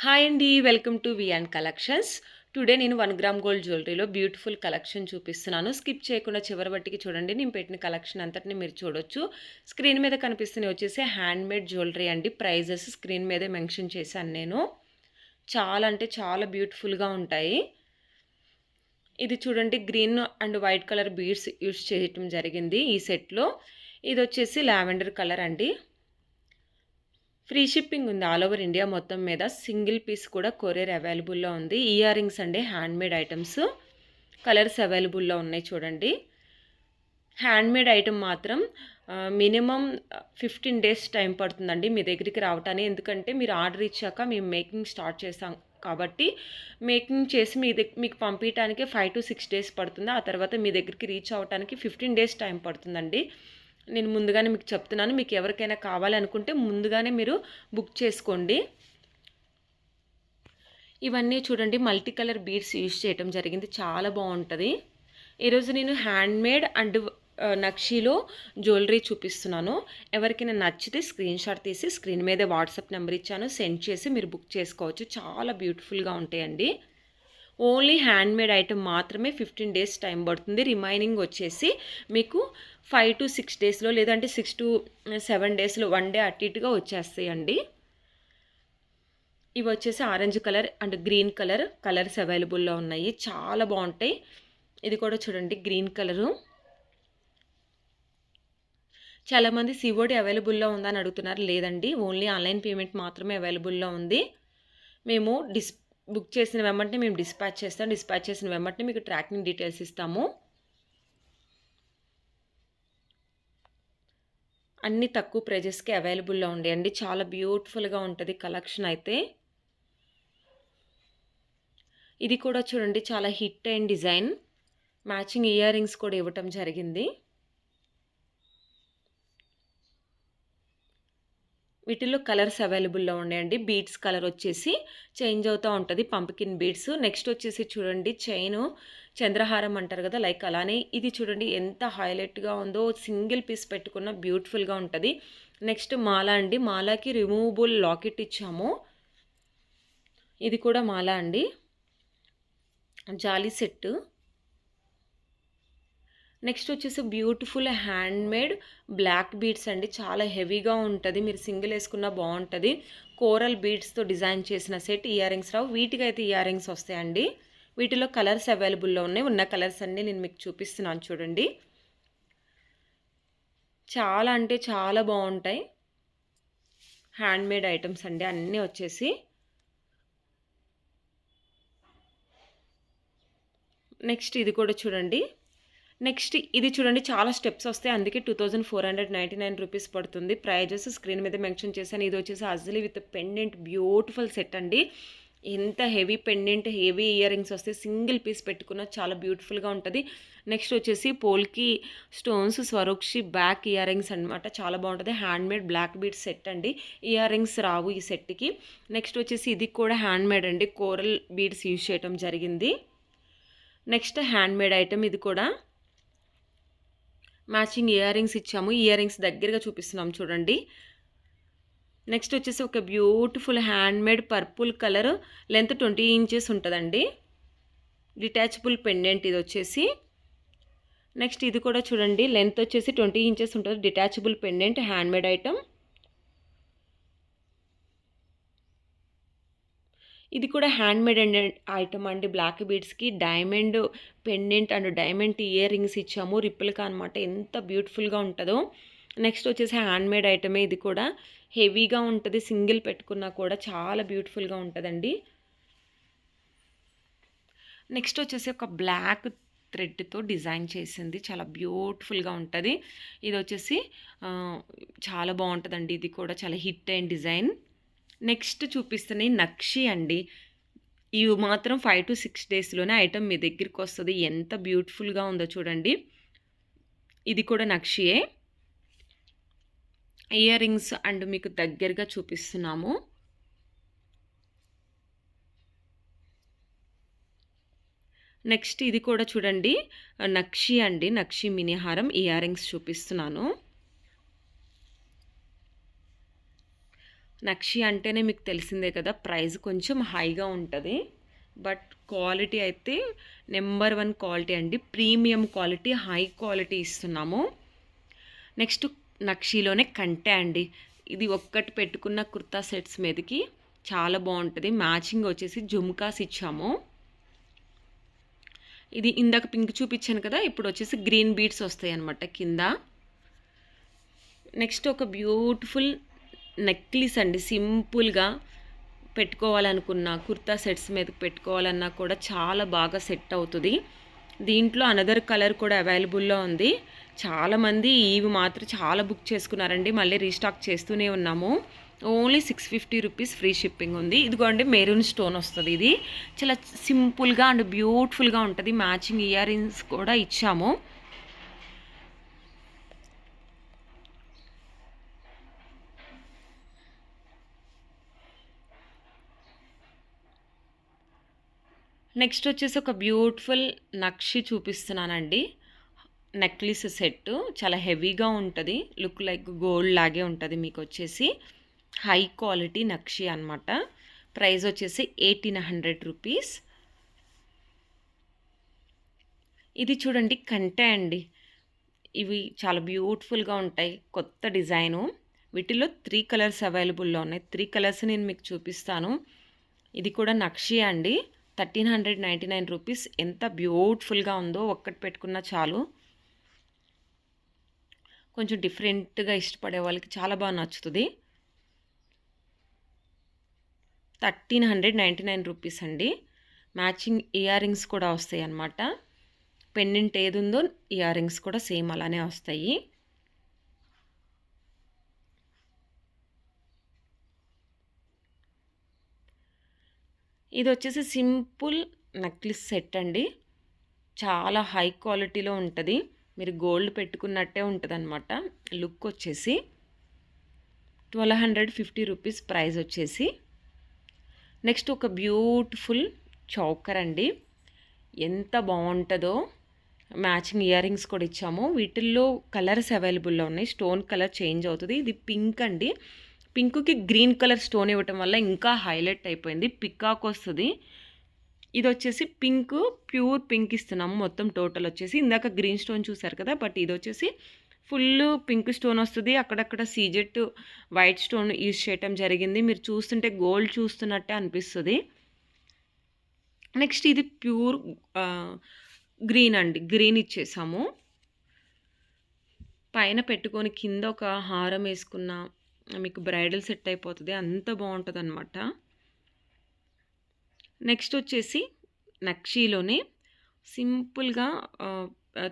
Hi అండి. Welcome to Wiaan collections. Today నేను 1 gram gold జ్యువెలరీలో beautiful collection చూపిస్తున్నాను. Skip చేయకుండా చివరి వరకి చూడండి. నేను పెట్టిన కలెక్షన్ అంతటిని మీరు చూడొచ్చు. స్క్రీన్ మీద కనిపిస్తున్నవి వచ్చేసి హ్యాండ్‌మేడ్ జ్యువెలరీ అండి. ప్రైజెస్ స్క్రీన్ మీదే మెన్షన్ చేశాను నేను. చాలా అంటే చాలా బ్యూటిఫుల్‌గా ఉంటాయి. ఇది చూడండి, green and white colour beads use చేయటం జరిగింది ఈ సెట్‌లో. ఇదొచ్చేసి లావెండర్ కలర్ అండి. ఫ్రీ షిప్పింగ్ ఉంది ఆల్ ఓవర్ ఇండియా మొత్తం మీద. సింగిల్ పీస్ కూడా కొరియర్ అవైలబుల్‌లో ఉంది. ఇయర్ రింగ్స్ అండి, హ్యాండ్‌మేడ్ ఐటమ్స్. కలర్స్ అవైలబుల్‌లో ఉన్నాయి చూడండి. హ్యాండ్‌మేడ్ ఐటమ్ మాత్రం మినిమమ్ 15 డేస్ టైం పడుతుందండి మీ దగ్గరికి రావటానికి. ఎందుకంటే మీరు ఆర్డర్ ఇచ్చాక మేము మేకింగ్ స్టార్ట్ చేసాం కాబట్టి, మేకింగ్ చేసి మీకు పంపించడానికి 5-6 డేస్ పడుతుంది. ఆ తర్వాత మీ దగ్గరికి రీచ్ అవ్వటానికి 15 డేస్ టైం పడుతుందండి. నేను ముందుగానే మీకు చెప్తున్నాను. మీకు ఎవరికైనా కావాలనుకుంటే ముందుగానే మీరు బుక్ చేసుకోండి. ఇవన్నీ చూడండి, మల్టీ కలర్ బీడ్స్ యూజ్ చేయటం జరిగింది. చాలా బాగుంటుంది. ఈరోజు నేను హ్యాండ్మేడ్ అండ్ నక్షీలో జ్యువెలరీ చూపిస్తున్నాను. ఎవరికైనా నచ్చితే స్క్రీన్ షాట్ తీసి స్క్రీన్ మీదే వాట్సాప్ నెంబర్ ఇచ్చాను, సెండ్ చేసి మీరు బుక్ చేసుకోవచ్చు. చాలా బ్యూటిఫుల్గా ఉంటాయండి. ఓన్లీ హ్యాండ్మేడ్ ఐటమ్ మాత్రమే 15 డేస్ టైం పడుతుంది. రిమైనింగ్ వచ్చేసి మీకు 5-6 డేస్లో, లేదంటే 6-7 డేస్లో, 1 డే అటు ఇటుగా వచ్చేస్తాయండి. ఇవి వచ్చేసి orange colour and green colours అవైలబుల్లో ఉన్నాయి. చాలా బాగుంటాయి. ఇది కూడా చూడండి, గ్రీన్ కలరు. చాలామంది సిఓడి అవైలబుల్లో ఉందని అడుగుతున్నారు. లేదండి, ఓన్లీ ఆన్లైన్ పేమెంట్ మాత్రమే అవైలబుల్లో ఉంది. మేము బుక్ చేసిన వెంబటనే మేము డిస్పాచ్ చేస్తాం. డిస్పాచ్ చేసిన వెంబటనే మీకు ట్రాకింగ్ డీటెయిల్స్ ఇస్తాము. అన్ని తక్కువ ప్రైజెస్కి అవైలబుల్లో ఉండేయండి. చాలా బ్యూటిఫుల్గా ఉంటుంది కలెక్షన్ అయితే. ఇది కూడా చూడండి, చాలా హిట్ అయిన డిజైన్. మ్యాచింగ్ ఇయర్ రింగ్స్ కూడా ఇవ్వటం జరిగింది. వీటిల్లో కలర్స్ అవైలబుల్లో ఉన్నాయండి. బీడ్స్ కలర్ వచ్చేసి చేంజ్ అవుతూ ఉంటుంది, పంప్కిన్ బీడ్స్. నెక్స్ట్ వచ్చేసి చూడండి, చైను చంద్రహారం అంటారు కదా, లైక్ అలానే ఇది చూడండి ఎంత హైలైట్గా ఉందో. సింగిల్ పీస్ పెట్టుకున్న బ్యూటిఫుల్గా ఉంటుంది. నెక్స్ట్ మాలా అండి. మాలాకి రిమూవబుల్ లాకెట్ ఇచ్చాము. ఇది కూడా మాలా అండి, జాలీ సెట్. నెక్స్ట్ వచ్చేసి బ్యూటిఫుల్ హ్యాండ్మేడ్ బ్లాక్ బీడ్స్ అండి. చాలా హెవీగా ఉంటుంది, మీరు సింగిల్ వేసుకున్నా బాగుంటుంది. కోరల్ బీడ్స్తో డిజైన్ చేసిన సెట్. ఇయర్ రింగ్స్ రావు, వీటికైతే ఇయర్ రింగ్స్ వస్తాయండి. వీటిలో కలర్స్ అవైలబుల్లో ఉన్నాయి. ఉన్న కలర్స్ అన్నీ నేను మీకు చూపిస్తున్నాను చూడండి. చాలా అంటే చాలా బాగుంటాయి హ్యాండ్మేడ్ ఐటమ్స్ అండి అన్నీ వచ్చేసి. నెక్స్ట్ ఇది కూడా చూడండి. నెక్స్ట్ ఇది చూడండి, చాలా స్టెప్స్ వస్తాయి, అందుకే 2499 రూపీస్ పడుతుంది. ప్రైజెస్ స్క్రీన్ మీద మెన్షన్ చేశాను. ఇది వచ్చేసి అజ్లీ విత్ పెండెంట్ బ్యూటిఫుల్ సెట్ అండి. ఎంత heavy pendant, heavy earrings వస్తాయి. సింగిల్ పీస్ పెట్టుకున్న చాలా బ్యూటిఫుల్గా ఉంటుంది. నెక్స్ట్ వచ్చేసి polki stones Swarovski back earrings అనమాట. చాలా బాగుంటుంది. హ్యాండ్మేడ్ బ్లాక్ బీడ్ సెట్ అండి. ఇయర్ రింగ్స్ రావు ఈ సెట్కి. నెక్స్ట్ వచ్చేసి ఇది కూడా హ్యాండ్మేడ్ అండి. కోరల్ బీడ్స్ యూజ్ చేయడం జరిగింది. నెక్స్ట్ హ్యాండ్మేడ్ ఐటమ్ ఇది కూడా. మ్యాచింగ్ ఇయర్ రింగ్స్ ఇచ్చాము. ఇయర్ రింగ్స్ దగ్గరగా చూపిస్తున్నాం చూడండి. నెక్స్ట్ వచ్చేసి ఒక beautiful handmade purple colour, length 20 inches ఉంటుందండి. డిటాచబుల్ పెండెంట్ ఇది వచ్చేసి. నెక్స్ట్ ఇది కూడా చూడండి, లెంత్ వచ్చేసి 20 ఇంచెస్ ఉంటుంది. Detachable pendant handmade item. ఇది కూడా హ్యాండ్మేడ్ అండ్ ఐటమ్ అండి. బ్లాక్ బీడ్స్కి diamond pendant and diamond earrings ఇచ్చాము, రిప్పుల్గా అనమాట. ఎంత బ్యూటిఫుల్గా ఉంటుందో. నెక్స్ట్ వచ్చేసి హ్యాండ్మేడ్ ఐటమే. ఇది కూడా హెవీగా ఉంటుంది, సింగిల్ పెట్టుకున్నా కూడా చాలా బ్యూటిఫుల్గా ఉంటుందండి. నెక్స్ట్ వచ్చేసి ఒక బ్లాక్ థ్రెడ్తో డిజైన్ చేసింది, చాలా బ్యూటిఫుల్గా ఉంటుంది. ఇది వచ్చేసి చాలా బాగుంటుందండి. ఇది కూడా చాలా హిట్ అయిన డిజైన్. నెక్స్ట్ చూపిస్తున్నాయి నక్షి అండి. ఇవి మాత్రం 5-6 డేస్లోనే ఐటమ్ మీ దగ్గరికి వస్తుంది. ఎంత బ్యూటిఫుల్గా ఉందో చూడండి. ఇది కూడా నక్షియే. ఇయర్ రింగ్స్ అండ్ మీకు దగ్గరగా చూపిస్తున్నాము. నెక్స్ట్ ఇది కూడా చూడండి, నక్షి అండి. నక్షి మినీ హారం ఇయర్ రింగ్స్ చూపిస్తున్నాను. నక్షి అంటేనే మీకు తెలిసిందే కదా, ప్రైస్ కొంచెం హైగా ఉంటుంది. బట్ క్వాలిటీ అయితే నెంబర్ 1 క్వాలిటీ అండి. ప్రీమియం క్వాలిటీ, హై క్వాలిటీ ఇస్తున్నాము. నెక్స్ట్ నక్షిలోనే కంటే అండి. ఇది ఒక్కటి పెట్టుకున్న కుర్తా సెట్స్ మీదకి చాలా బాగుంటుంది. మ్యాచింగ్ వచ్చేసి జుమ్కాస్ ఇచ్చాము. ఇది ఇందాక పింక్ చూపించాను కదా, ఇప్పుడు వచ్చేసి గ్రీన్ బీడ్స్ వస్తాయి అన్నమాట కింద. నెక్స్ట్ ఒక బ్యూటిఫుల్ నెక్లెస్ అండి. సింపుల్గా పెట్టుకోవాలనుకున్న కుర్తా సెట్స్ మీదకి పెట్టుకోవాలన్నా కూడా చాలా బాగా సెట్ అవుతుంది. దీంట్లో అనదర్ కలర్ కూడా అవైలబుల్లో ఉంది. చాలామంది ఇవి మాత్రం చాలా బుక్ చేసుకున్నారండి. మళ్ళీ రీస్టాక్ చేస్తూనే ఉన్నాము. ఓన్లీ 650 రూపీస్ ఫ్రీ షిప్పింగ్ ఉంది. ఇదిగోండి మెరూన్ స్టోన్ వస్తుంది. ఇది చాలా సింపుల్గా అండ్ బ్యూటిఫుల్గా ఉంటుంది. మ్యాచింగ్ ఇయర్ రింగ్స్ కూడా ఇచ్చాము. నెక్స్ట్ వచ్చేసి ఒక బ్యూటిఫుల్ నక్షి చూపిస్తున్నానండి. నెక్లెస్ సెట్ చాలా హెవీగా ఉంటుంది. లుక్ లైక్ గోల్డ్ లాగే ఉంటుంది. మీకు వచ్చేసి హై క్వాలిటీ నక్షి అనమాట. ప్రైస్ వచ్చేసి 1800 రూపీస్. ఇది చూడండి కంటే అండి. ఇవి చాలా బ్యూటిఫుల్గా ఉంటాయి. కొత్త డిజైను. వీటిలో 3 కలర్స్ అవైలబుల్లో ఉన్నాయి. 3 కలర్స్ నేను మీకు చూపిస్తాను. ఇది కూడా నక్షి అండి. 1399 రూపీస్. ఎంత బ్యూటిఫుల్గా ఉందో, ఒక్కటి పెట్టుకున్నా చాలు. కొంచెం డిఫరెంట్గా ఇష్టపడే వాళ్ళకి చాలా బాగా నచ్చుతుంది. 1399 రూపీస్ అండి. మ్యాచింగ్ ఇయర్ రింగ్స్ కూడా వస్తాయి అన్నమాట. పెండెంట్ ఏది ఉందో ఇయర్ రింగ్స్ కూడా సేమ్ అలానే వస్తాయి. ఇది వచ్చేసి సింపుల్ నెక్లెస్ సెట్ అండి. చాలా హై క్వాలిటీలో ఉంటుంది. మీరు గోల్డ్ పెట్టుకున్నట్టే ఉంటుంది అనమాట. లుక్ వచ్చేసి 1250 రూపీస్ ప్రైస్ వచ్చేసి. నెక్స్ట్ ఒక బ్యూటిఫుల్ చౌకర్ అండి. ఎంత బాగుంటుందో. మ్యాచింగ్ ఇయర్ రింగ్స్ కూడా ఇచ్చాము. వీటిల్లో కలర్స్ అవైలబుల్లో ఉన్నాయి. స్టోన్ కలర్ చేంజ్ అవుతుంది. ఇది పింక్ అండి. పింక్కి గ్రీన్ కలర్ స్టోన్ ఇవ్వటం వల్ల ఇంకా హైలైట్ అయిపోయింది. పికాక్ వస్తుంది. ఇది వచ్చేసి పింక్, ప్యూర్ పింక్ ఇస్తున్నాము. మొత్తం టోటల్ వచ్చేసి ఇందాక గ్రీన్ స్టోన్ చూసారు కదా, బట్ ఇది వచ్చేసి ఫుల్ పింక్ స్టోన్ వస్తుంది. అక్కడక్కడ సీజెట్ వైట్ స్టోన్ యూజ్ చేయటం జరిగింది. మీరు చూస్తుంటే గోల్డ్ చూస్తున్నట్టే అనిపిస్తుంది. నెక్స్ట్ ఇది ప్యూర్ గ్రీన్ అండి. గ్రీన్ ఇచ్చేసాము. పైన పెట్టుకొని కింద ఒక హారం వేసుకున్న మీకు బ్రైడల్ సెట్ అయిపోతుంది. అంత బాగుంటుంది అనమాట. నెక్స్ట్ వచ్చేసి నక్షీలోనే సింపుల్గా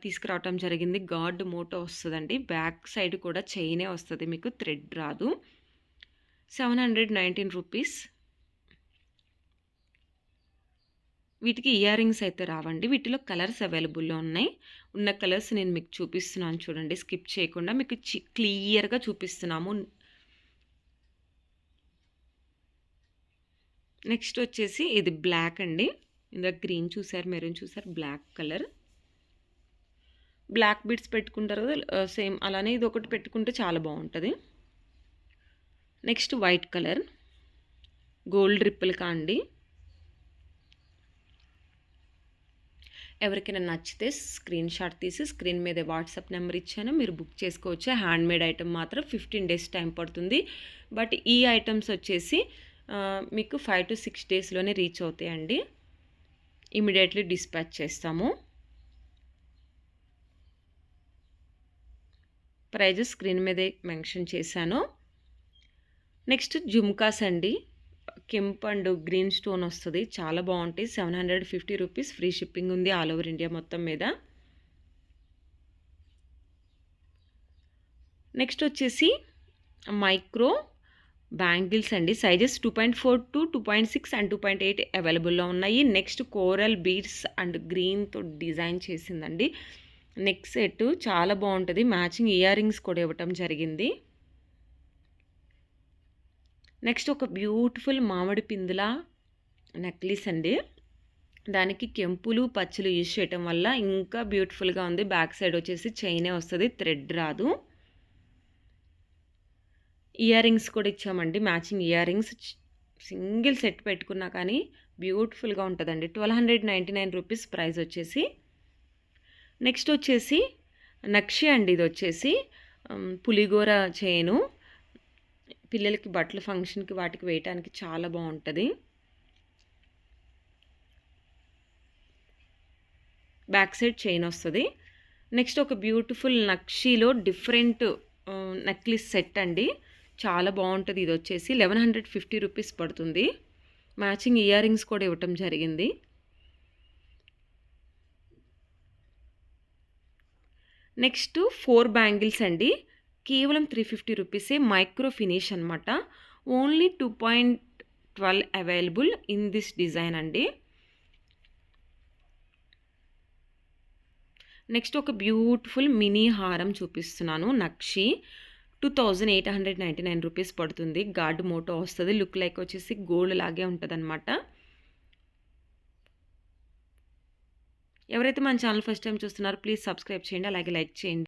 తీసుకురావటం జరిగింది. గార్డ్ మోటో వస్తుందండి. బ్యాక్ సైడ్ కూడా చైనే వస్తుంది. మీకు థ్రెడ్ రాదు. 719 రూపీస్. వీటికి ఇయర్ రింగ్స్ అయితే రావండి. వీటిలో కలర్స్ అవైలబుల్లో ఉన్నాయి. ఉన్న కలర్స్ నేను మీకు చూపిస్తున్నాను చూడండి. స్కిప్ చేయకుండా మీకు క్లియర్గా చూపిస్తున్నాము. నెక్స్ట్ వచ్చేసి ఇది బ్లాక్ అండి. ఇందాక గ్రీన్ చూసారు, మెరూన్ చూసారు, బ్లాక్ కలర్. బ్లాక్ బీడ్స్ పెట్టుకుంటారు కదా, సేమ్ అలానే ఇది ఒకటి పెట్టుకుంటే చాలా బాగుంటుంది. నెక్స్ట్ వైట్ కలర్ గోల్డ్ రిప్పుల్కా అండి. ఎవరికైనా నచ్చితే స్క్రీన్ షాట్ తీసి స్క్రీన్ మీద వాట్సాప్ నెంబర్ ఇచ్చాను, మీరు బుక్ చేసుకోవచ్చు. హ్యాండ్మేడ్ ఐటమ్ మాత్రం 15 డేస్ టైం పడుతుంది. బట్ ఈ ఐటమ్స్ వచ్చేసి మీకు 5 to 6 డేస్లోనే రీచ్ అవుతాయండి. ఇమీడియట్లీ డిస్పాచ్ చేస్తాము. ప్రైజెస్ స్క్రీన్ మీదే మెన్షన్ చేశాను. నెక్స్ట్ జుమ్కాస్ అండి. కెంప్ అండ్ గ్రీన్ స్టోన్ వస్తుంది. చాలా బాగుంటాయి. 750 రూపీస్. ఫ్రీ షిప్పింగ్ ఉంది ఆల్ ఓవర్ ఇండియా మొత్తం మీద. నెక్స్ట్ వచ్చేసి మైక్రో బ్యాంగిల్స్ అండి. సైజెస్ 2.4 to 2.6 అండ్ 2.8 అవైలబుల్లో ఉన్నాయి. నెక్స్ట్ కోరల్ బీడ్స్ అండ్ గ్రీన్తో డిజైన్ చేసిందండి. నెక్ సెట్ చాలా బాగుంటుంది. మ్యాచింగ్ ఇయర్ రింగ్స్ కూడా ఇవ్వటం జరిగింది. నెక్స్ట్ ఒక బ్యూటిఫుల్ మామిడి పిందుల నెక్లెస్ అండి. దానికి కెంపులు పచ్చులు యూజ్ చేయటం వల్ల ఇంకా బ్యూటిఫుల్గా ఉంది. బ్యాక్ సైడ్ వచ్చేసి చైనే వస్తుంది, థ్రెడ్ రాదు. ఇయర్ రింగ్స్ కూడా ఇచ్చామండి. Matching ear rings single set పెట్టుకున్నా కానీ బ్యూటిఫుల్‌గా ఉంటదండి. 1299 రూపీస్ ప్రైస్ వచ్చేసి. నెక్స్ట్ వచ్చేసి నక్షి అండి ఇదొచ్చేసి. పులిగోర చైను. పిల్లలకి బట్టల ఫంక్షన్‌కి వాటికి వేయటానికి చాలా బావుంటది. బ్యాక్ సైడ్ చైన్ వస్తది. నెక్స్ట్ ఒక బ్యూటిఫుల్ నక్షీలో డిఫరెంట్ నెక్లెస్ సెట్ అండి. చాలా బావుంటది ఇదొచ్చేసి. 1150 రూపీస్ పడుతుంది. మ్యాచింగ్ ఇయర్ రింగ్స్ కూడా ఇవ్వటం జరిగింది. నెక్స్ట్ 4 బ్యాంగిల్స్ అండి. కేవలం 350 రూపీసే. మైక్రో ఫినిష్ అనమాట. Only 2.12 available in this design అండి. నెక్స్ట్ ఒక బ్యూటిఫుల్ మినీ హారం చూపిస్తున్నాను. నక్షి 2899 రూపీస్ పడుతుంది. గార్డ్ మోటో వస్తుంది. లుక్ లైక్ వచ్చేసి గోల్డ్ లాగే ఉంటుందన్నమాట. ఎవరైతే మన ఛానల్ ఫస్ట్ టైం చూస్తున్నారో ప్లీజ్ సబ్స్క్రైబ్ చేయండి, అలాగే లైక్ చేయండి.